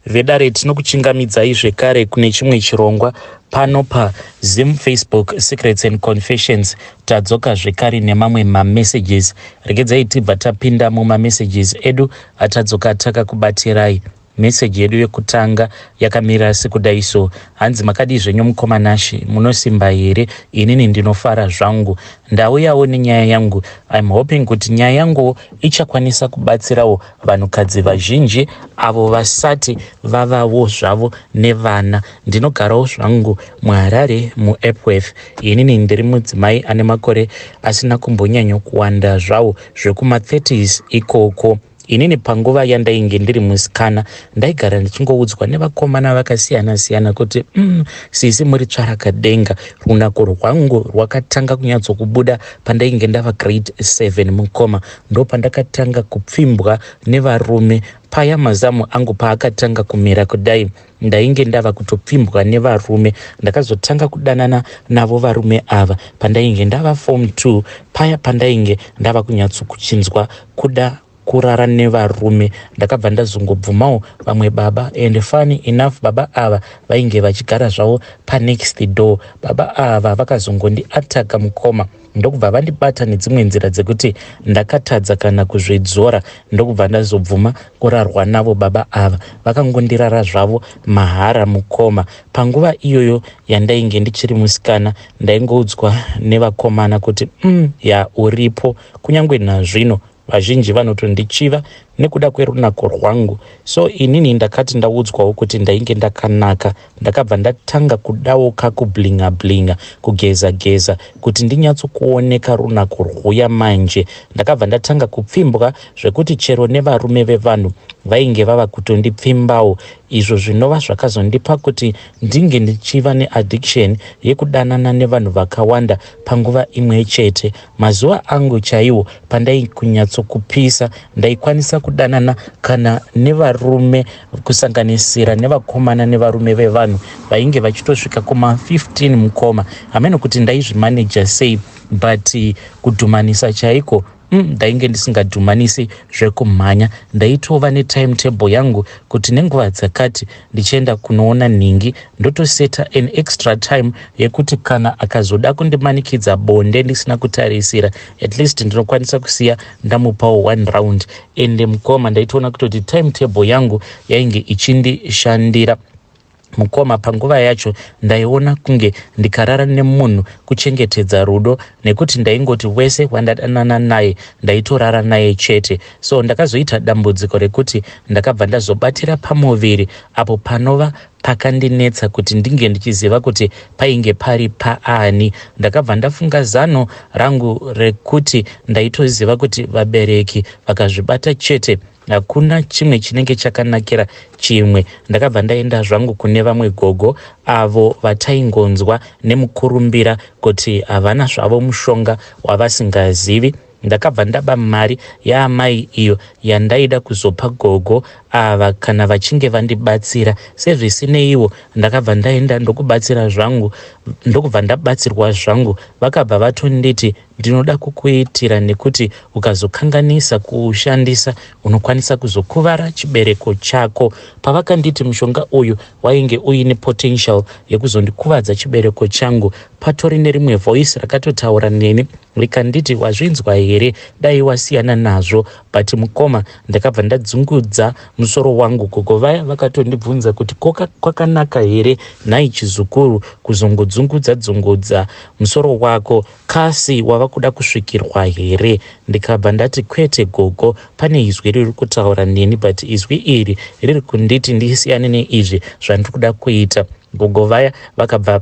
vedare tinokuchingamidzai zvekare kune chimwe chirongwa pano paZim Facebook Secrets and Confessions. Tadzoka zvekare nemamwe mamessages. Regedzai tibva tapinda mumamessages edu atadzoka takakubatirai. Message yedu yekutanga yakamirira sekudai so. Hanzi makadi zvenyu mukomanashi munosimba here, inini ndinofara zvangu. Ndauyawo nenyaya yangu. I'm hoping kuti nyaya yangu ichakwanisa kubatsirawo vanhukadzi vazhinji avo vasati vavawo zvavo nevana. Ndinogarawo zvangu muHarare muEpworth. Inini ndiri mudzimai ane makore asina kumbonyanyo kuwanda zvawo zvekuma30s ikoko. Inini panguva yandainge ndiri musikana ndaigara ndichingoudzwa nevakomana vakasiyana-siyana kuti sisi muri tsvarakadenga. Runako rwangu rwakatanga kunyatsokubuda pandainge ndava grade 7 mukoma. Ndo pandakatanga kupfimbwa nevarume. Paya mazamu angu paakatanga kumira kudai, ndainge ndava kutopfimbwa nevarume. Ndakazotanga kudanana navo varume ava pandainge ndava form 2. Paya pandainge ndava kunyatsokuchinzwa kuda kurara nevarume. Ndakabva ndazongobvumawo vamwe baba, and funny enough baba ava vainge vachigara zvavo panext door. Baba ava vakazongondiataka mukoma. Ndokubva vandibata nedzimwe nzira dzekuti ndakatadza kana kuzvidzora. Ndokubva ndazobvuma kurarwa navo baba ava. Vakangondirara zvavo mahara mukoma. Panguva iyoyo yandainge ndichiri musikana ndaingoudzwa nevakomana kuti uripo. Kunyangwe nazvino vazhinji vanotondichiva nekuda kwerunako rwangu. So inini ndakati ndaudzwawo kuti ndainge ndakanaka. Ndakabva ndatanga kudawo kakublinga kugeza kuti ndinyatsokuoneka runako rwuya manje. Ndakabva ndatanga kupfimbwa zvekuti chero nevarume vevanhu vainge vava kutondipfimbawo, izvo zvinova zvakazondipa kuti ndinge ndichiva neaddiction yekudanana nevanhu vakawanda panguva imwe chete. Mazuva angu chaiwo pandaikunyatsokupisha ndaikwanisa kudanana kana nevarume kusanganisira nevakomana nevarume vevanhu vainge vachitosvika kuma15 mukoma. Hameno kuti ndaizvimaneja sei, but kudhumanisa chaiko ndainge ndisingadhumanisi zvekumhanya. Ndaitova netimetable yangu kuti nenguva dzakati ndichienda kunoona nhingi ndotoseta an extra time yekuti kana akazoda kundimanikidza bonde ndisina kutarisira, at least ndinokwanisa kusiya ndamupawo 1 round. Ende mukoma ndaitoona kutoti timetable yangu yainge ichindishandira. Mukoma panguva yacho ndaiona kunge ndikarara nemunhu kuchengetedza rudo, nekuti ndaingoti wese wandadanana naye ndaitorara naye chete. So ndakazoita dambudziko rekuti ndakabva ndazobatira pamuviri apo panova pakandinetsa kuti ndinge ndichiziva kuti painge pari paani. Ndakabva ndafunga zano rangu rekuti ndaitoziva kuti vabereki vakazvibata chete hakuna chimwe chinenge chakanakira chimwe. Ndakabva ndaenda zvangu kune vamwe gogo avo vataingonzwa nemukurumbira kuti havana zvavo mushonga wavasingazivi. Ndakabva ndaba mari yaamai iyo yandaida kuzopa gogo ava kana vachinge vandibatsira. Sezvisineiwo ndakabva ndaenda ndokubatsira zvangu, ndokubva ndabatsirwa zvangu. Vakabva vatonditi ndinoda kukuitira nekuti ukazokanganisa kuushandisa unokwanisa kuzokuvara chibereko chako. Pavakanditi mushonga uyu wainge uine potential yekuzondikuvadza chibereko changu, patori nerimwe voice rakatotaura neni rikanditi wazvinzwa here, dai wasiyana nazvo. But mukoma ndakabva ndadzungudza musoro wangu. Gogo vaya vakatondibvunza kuti kwakanaka here nhai chizukuru kuzongodzungudza musoro wako, kasi wava kuda kusvikirwa here? Ndikabva ndati kwete gogo, pane izwi riri kutaura neni, but izwi iri riri kunditi ndisiyane neizvi zvandiri kuda kuita. Gogo vaya vakabva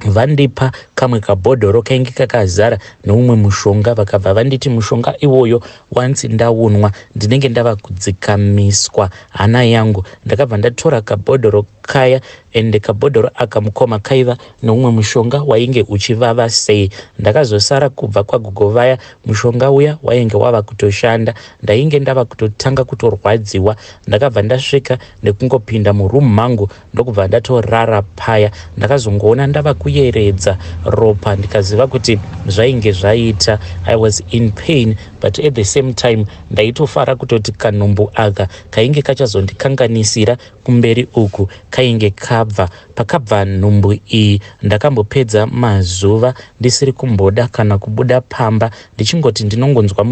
vandipa kamwe kabhodhoro kainge kakazara neumwe mushonga. Vakabva vanditi mushonga iwoyo once ndaunwa ndinenge ndava kudzikamiswa hana yangu. Ndakabva ndatora kabhodhoro kaya, ende kabhodhoro aka mukoma kaiva neumwe mushonga wainge uchivava sei. Ndakazosara kubva kwagogo vaya mushonga uya wainge wava kutoshanda. Ndainge ndava kutotanga kutorwadziwa. Ndakabva ndasvika nekungopinda murumu mangu ndokubva ndatorara paya. Ndakazongoona ndava kuyeredza ropa ndikaziva kuti zvainge zvaita. I was in pain, but at the same time ndaitofara kutoti kanhumbu aka kainge kachazondikanganisira kumberi uku kainge kabva. Pakabva nhumbu iyi ndakambopedza mazuva ndisiri kumboda kana kubuda pamba, ndichingoti ndinongonzwa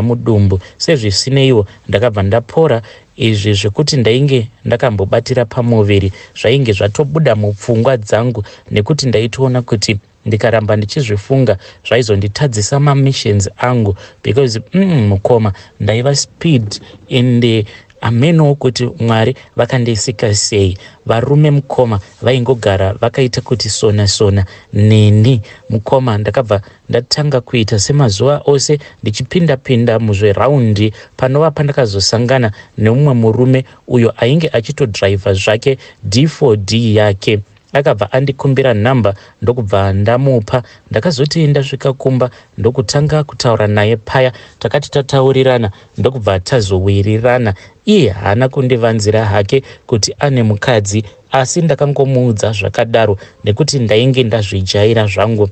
mudumbu. Sezvisineiwo ndakabva ndapora. Izvi zvekuti ndainge ndakambobatira pamuviri zvainge zvatobuda mupfungwa dzangu, nekuti ndaitoona kuti ndikaramba ndichizvifunga zvaizonditadzisa mamissions angu, because mukoma ndaiva speed ende amenowo kuti Mwari vakandisika sei. Varume mukoma vaingogara vakaita kuti sona neni mukoma ndakabva ndatanga kuita semazuva ose ndichipinda muzveraundi panova pandakazosangana nemumwe murume uyo ainge achitodhiraivha zvake D4D yake. Akabva andikumbira nhamba ndokubva ndamupa. Ndakazoti ndasvika kumba ndokutanga kutaura naye paya. Takati tataurirana ndokubva tazowirirana. Iye haana kundivanzira hake kuti ane mukadzi, asi ndakangomuudza zvakadaro nekuti ndainge ndazvijaira zvangu.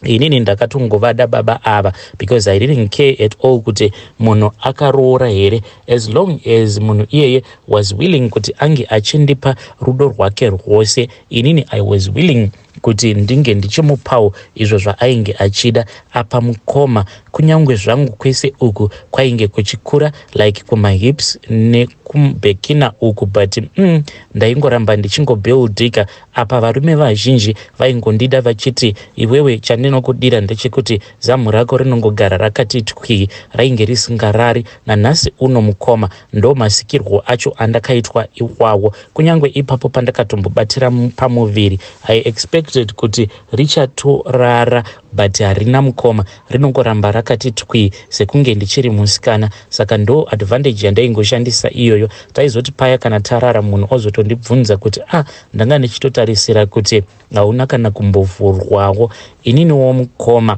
Inini ndakatongovada baba ava because I didn't care at all kuti munhu akaroora here, as long as munhu iyeye was willing kuti ange achindipa rudo rwake rwose. Inini I was willing kuti ndinge ndichimupawo izvo zvaainge achida. Apa mukoma kunyangwe zvangu kwese uku kwainge kuchikura like kumahips nekumbekina uku, but ndaingoramba ndichingobuildika. Apa varume vazhinji vaingondida vachiti, iwewe chandinokudira ndechekuti zamu rako rinongogara rakati twii, rainge risingarari. Nanhasi uno mukoma ndo masikirwo acho andakaitwa iwawo. Kunyangwe ipapo pandakatombobatira pamuviri I expected kuti richatorara, but harina mukoma, rinongoramba rakati twii sekunge ndichiri musikana. Saka ndo advantage yandaingoshandisa iyoyo. Taizoti paya kana tarara munhu ozotondibvunza kuti ndanga ndichitotarisira kuti hauna kana kumbovhurwawo. Ininiwo mukoma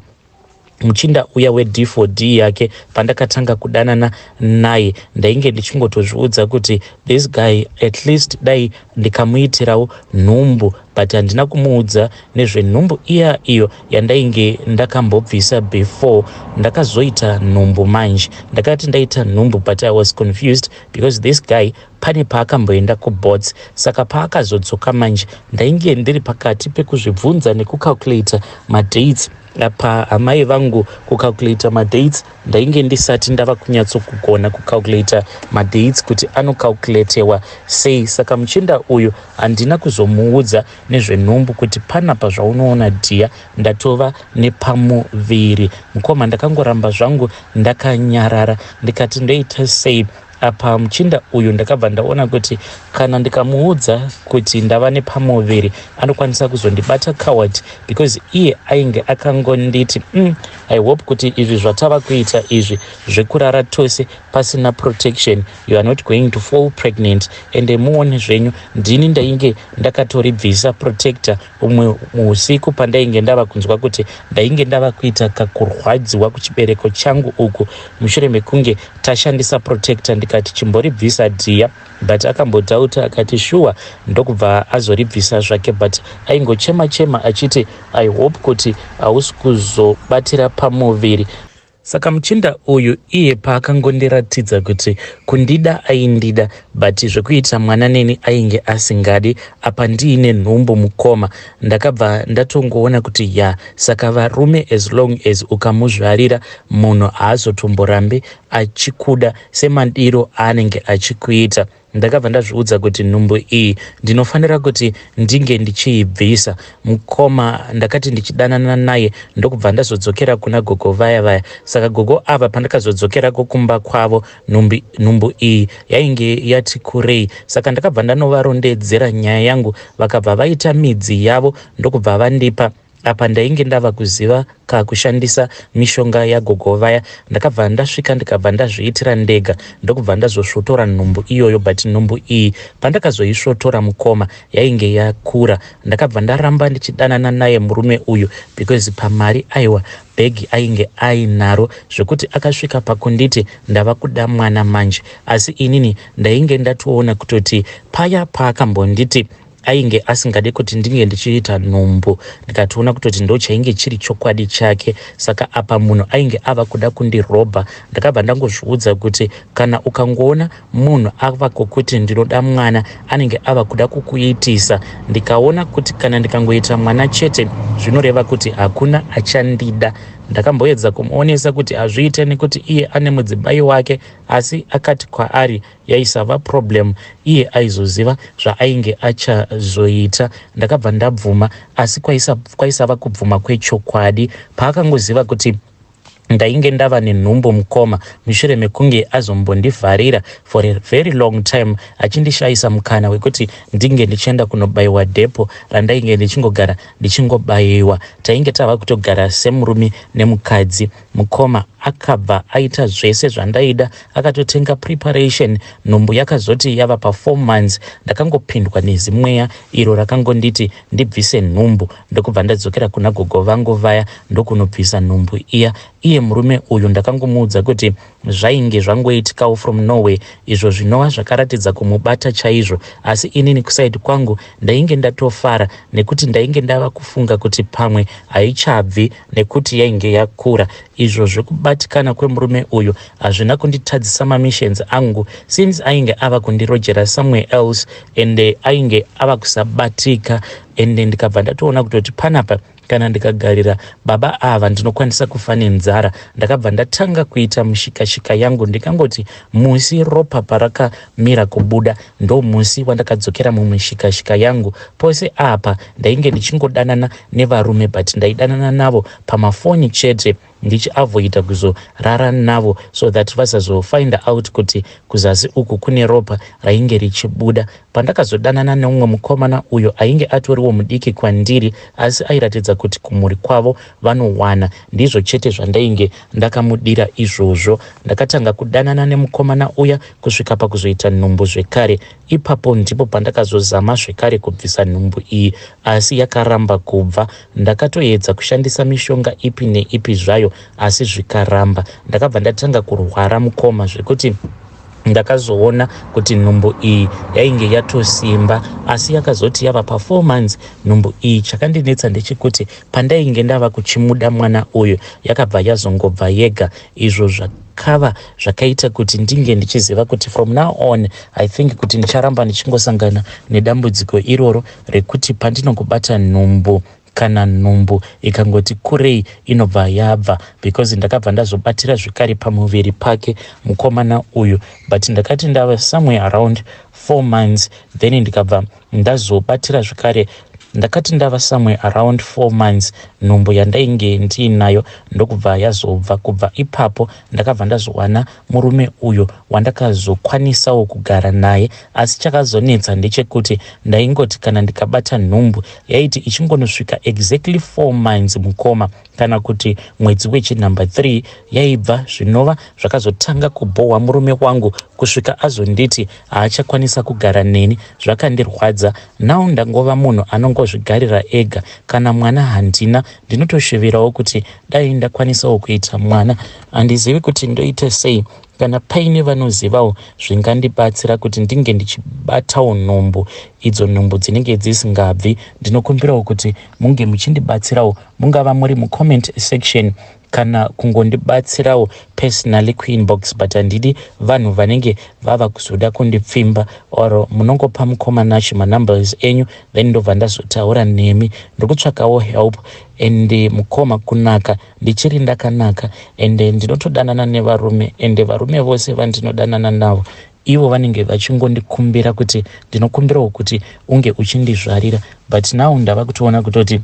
muchinda uya weD4D yake pandakatanga kudanana naye ndainge ndichingotozviudza kuti this guy at least dai ndikamuitirawo nhumbu, but handina kumuudza nezvenhumbu iyo yandainge ndakambobvisa before. Ndakazoita nhumbu manje. Ndakati ndaita nhumbu, but I was confused because this guy pane paakamboenda kubots. Saka paakazodzoka manje ndainge ndiri pakati pekuzvibvunza nekucalculata madates. Apa amai vangu kucalculata madates ndainge ndisati ndava kunyatsokugona kucalculata madates kuti anocalculatewa sei. Saka muchinda uyu handina kuzomuudza nezvenhumbu kuti panapa zvaunoona dhiya ndatova nepamuviri. Mukoma ndakangoramba zvangu ndakanyarara ndikati ndoita sei. Apa muchinda uyu ndakabva ndaona kuti kana ndikamuudza kuti ndava nepamuviri anokwanisa kuzondibata coward, because iye ainge akangonditi I hope kuti izvi zvatava kuita izvi zvekurara tose pasina protection, you are not going to fall pregnant. Ende muone zvenyu ndini ndainge ndakatoribvisa protector umwe usiku pandainge ndava kunzwa kuti ndainge ndava kuita kakurwadziwa kuchibereko changu uku mushure mekunge tashandisa protector. Ndikati chimboribvisa dhiya, but akambodhauta akati sure, ndokubva azoribvisa zvake, but aingochema achiti I hope kuti hausi kuzobatira pamuviri. Saka muchinda uyu iye paakangondiratidza kuti kundida aindida, but zvekuita mwana neni ainge asingadi. Apa ndiine nhumbu mukoma ndakabva ndatongoona kuti saka varume as long as ukamuzvarira munhu haazotomborambi achikuda semadiro aanenge achikuita. Ndakabva ndazviudza kuti nhumbu iyi ndinofanira kuti ndinge ndichiibvisa. Mukoma ndakati ndichidanana naye ndokubva ndazodzokera kuna gogo vaya. Saka gogo ava pandakazodzokerako kumba kwavo nhumbu iyi yainge yati kurei. Saka ndakabva ndanovarondedzera nyaya yangu, vakabva vaita midzi yavo ndokubva vandipa. Apa ndainge ndava kuziva kakushandisa mishonga yagogo vaya. Ndakabva ndasvika ndikabva ndazviitira ndega ndokubva ndazosvotora nhumbu iyoyo, but nhumbu iyi pandakazoisvotora mukoma yainge yakura. Ndakabva ndaramba ndichidanana naye murume uyu because pamari aiwa bhegi ainge ainaro zvekuti akasvika pakunditi ndava kuda mwana manje. Asi inini ndainge ndatoona kutoti paya paakambonditi ainge asingade kuti ndinge ndichiita nhumbu, ndikatoona kutoti ndo chainge chiri chokwadi chake. Saka apa munhu ainge ava kuda kundirobha. Ndakabva ndangozviudza kuti kana ukangoona munhu ava kokuti ndinoda mwana anenge ava kuda kukuitisa, ndikaona kuti kana ndikangoita mwana chete zvinoreva kuti hakuna achandida. Ndakamboedza kumuonesa kuti hazviite nekuti iye ane mudzimai wake, asi akati kwaari yaisava problem, iye aizoziva zvaainge achazoita. Ndakabva ndabvuma, asi kwaisava kubvuma kwechokwadi. Paakangoziva kuti ndainge ndava nenhumbu mukoma mushure mekunge azombondivharira for a very long time, achindishayisa mukana wekuti ndinge ndichienda kunobayiwa dhepo randainge ndichingogara ndichingobayiwa. Tainge tava kutogara semurume nemukadzi. Mukoma akabva aita zvese zvandaida, akatotenga preparation. Nhumbu yakazoti yava pa4 months. Ndakangopindwa nezimweya iro rakangonditi ndibvise nhumbu. Ndokubva ndadzokera kuna gogo vangu vaya ndokunobvisa nhumbu iya. Iye murume uyu ndakangomuudza kuti zvainge zvangoitikawo from nowhere, izvo zvinova zvakaratidza kumubata chaizvo. Asi inini kusaidi kwangu ndainge ndatofara, nekuti ndainge ndava kufunga kuti pamwe haichabvi nekuti yainge yakura. Izvo zvekubatikana kwemurume uyu hazvina kunditadzisa mamissions angu, since ainge ava kundirojera somewhere else ende ainge ava kusabatika. Ende ndikabva ndatoona kutoti panapa kana ndikagarira baba ava ndinokwanisa kufa nenzara. Ndakabva ndatanga kuita mishikashika yangu, ndikangoti musi ropa parakamira kubuda ndo musi wandakadzokera mumishikashika yangu. Pose apa ndainge ndichingodanana nevarume, but ndaidanana navo pamafoni chete, ndichiavoida kuzorara navo so that vasazofind out kuti kuzasi uku kune ropa rainge richibuda. Pandakazodanana neumwe mukomana uyo ainge atoriwo mudiki kwandiri, asi airatidza kuti kumhuri kwavo vanowana. Ndizvo chete zvandainge ndakamudira izvozvo. Ndakatanga kudanana nemukomana uya kusvika pakuzoita nhumbu zvekare. Ipapo ndipo pandakazozama zvekare kubvisa nhumbu iyi, asi yakaramba kubva. Ndakatoedza kushandisa mishonga ipi neipi zvayo, asi zvikaramba. Ndakabva ndatanga kurwara mukoma zvekuti ndakazoona kuti nhumbu iyi yainge yatosimba, asi yakazoti yava pa4 months. Nhumbu iyi chakandinetsa ndechekuti pandainge ndava kuchimuda mwana uyu yakabva yazongobva yega. Izvo zvakava zvakaita kuti ndinge ndichiziva kuti from now on I think kuti ndicharamba ndichingosangana nedambudziko iroro rekuti pandinongobata nhumbu kana nhumbu ikangoti kurei inobva yabva, because ndakabva ndazobatira zvikari pamuviri pake mukomana uyu. But ndakati ndava somewhere around 4 months, then ndikabva ndazobatira zvikare. Ndakati ndava somewhere around 4 months, nhumbu yandainge ndiinayo ndokubva yazobva. Kubva ipapo ndakabva ndazowana murume uyo wandakazokwanisawo kugara naye, asi chakazonetsa ndechekuti ndaingoti kana ndikabata nhumbu yaiti ichingonosvika exactly 4 months mukoma, kana kuti mwedzi wechinumber 3 yaibva, zvinova zvakazotanga kubhohwa murume wangu kusvika azonditi haachakwanisa kugara neni. Zvakandirwadza. Now ndangova munhu anongozvigarira ega. Kana mwana handina, ndinotoshivirawo kuti dai ndakwanisawo kuita mwana. Handizivi kuti ndoite sei. Kana paine vanozivawo zvingandibatsira kuti ndinge ndichibatawo nhumbu, idzo nhumbu dzinenge dzisingabvi, ndinokumbirawo kuti munge muchindibatsirawo, mungava muri mucomment section kana kungondibatsirawo personally kuinbox. But handidi vanhu vanenge vava kuzoda kundipfimba, or munongopa mukomanachi manumbers enyu, then ndobva ndazotaura nemi. Ndokutsvakawo help, ende mukoma kunaka, ndichiri ndakanaka, ende ndinotodanana nevarume, ende varume vose vandinodanana navo ivo vanenge vachingondikumbira kuti ndinokumbirawo kuti unge uchindizvarira. But now ndava kutoona kutoti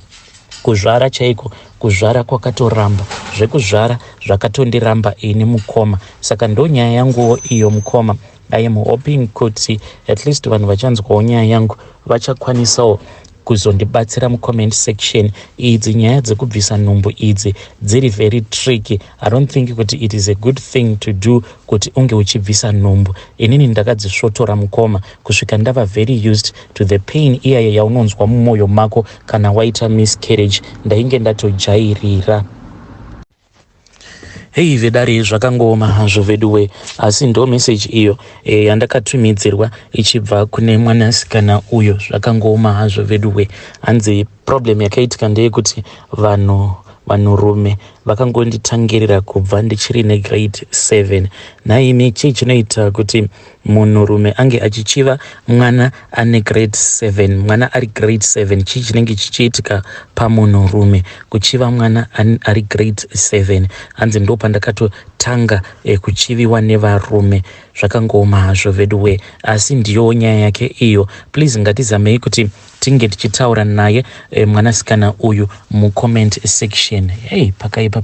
kuzvara chaiko, kuzvara kwakatoramba, zvekuzvara zvakatondiramba ini mukoma. Saka ndo nyaya yanguwo iyo mukoma. I am hoping kuti at least vanhu vachanzwawo nyaya yangu vachakwanisawo kuzondibatsira mucomment section. Idzi nyaya dzekubvisa nhumbu idzi dziri very tricky. I don't think kuti it is a good thing to do kuti unge uchibvisa nhumbu. Inini ndakadzisvotora mukoma kusvika ndava very used to the pain iyayo yaunonzwa mumwoyo mako kana waita miscarriage. Ndainge ndatojairira. Hei vedare zvakangoma hazvo veduwe, asi ndo message iyo yandakatumidzirwa ichibva kune mwanasikana uyo. Zvakangoma hazvo veduwe. Hanzi problem yakaitika ndeyekuti vanhurume vakangonditangirira kubva ndichiri negrade 7. Naimi chii chinoita kuti munhurume ange achichiva mwana ane grade 7, mwana ari grade 7? Chii chinenge chichiitika pamunhurume kuchiva mwana ari grade 7? Hanzi ndo pandakatotanga kuchiviwa nevarume. Zvakangoma hazvo veduwe, asi ndiyo nyaya yake iyo. Please ngatizamei kuti tinge tichitaura naye mwanasikana uyu mucomment section. Hey,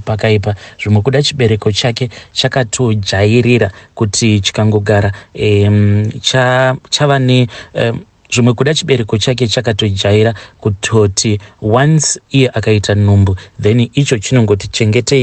pakaipa zvimwe kuda chibereko chake chakatojairira kuti chikangogara chava ne zvimwe kuda chibereko chake chakatojaira kutoti once iye akaita nhumbu then icho chinongoti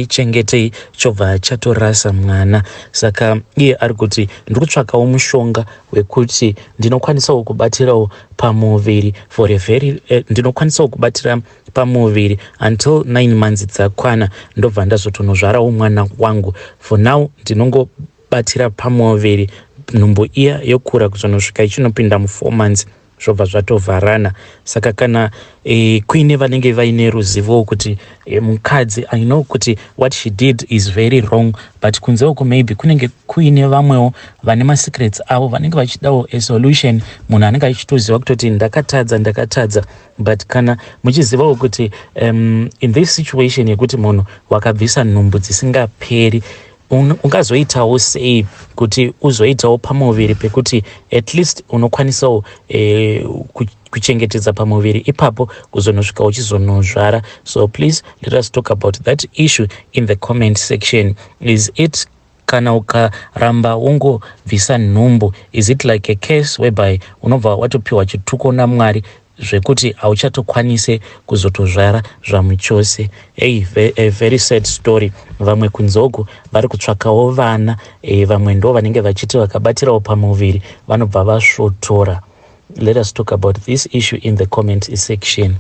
chengetei chobva chatorasa mwana. Saka iye ari kuti ndikutsvakawo mushonga wekuti ndinokwanisawo kubatirawo pamuviri for a very ndinokwanisawo kubatira pamuviri until 9 months dzakwana ndobva ndazotonozvarawo mwana wangu. For now ndinongobatira pamuviri, nhumbu iya yokura kuzonosvika ichinopinda mu4 months zvobva zvatovharana. Saka kana kuine vanenge vaine ruzivo kuti mukadzi, I know kuti what she did is very wrong, but kunze uko maybe kunenge kuine vamwewo vane masecrets avo vanenge vachidawo a solution. Munhu anenge achitoziva kutoti ndakatadza, but kana muchizivawo kuti in this situation yekuti munhu wakabvisa nhumbu dzisingaperi, ungazoitawo sei kuti uzoitawo pamuviri pekuti at least unokwanisawo kuchengetedza pamuviri ipapo kuzonosvika uchizonozvara. So please let us talk about that issue in the comment section. Is it kana ukaramba wongobvisa nhumbu, is it like a case whereby unobva watopiwa chituko naMwari zvekuti hauchatokwanise kuzotozvara zvamuchose? Hey, a very sad story. Vamwe kunzoku vari kutsvakawo vana, vamwe ndo vanenge vachiti vakabatirawo pamuviri vanobva vasvotora. Let us talk about this issue in the comment section.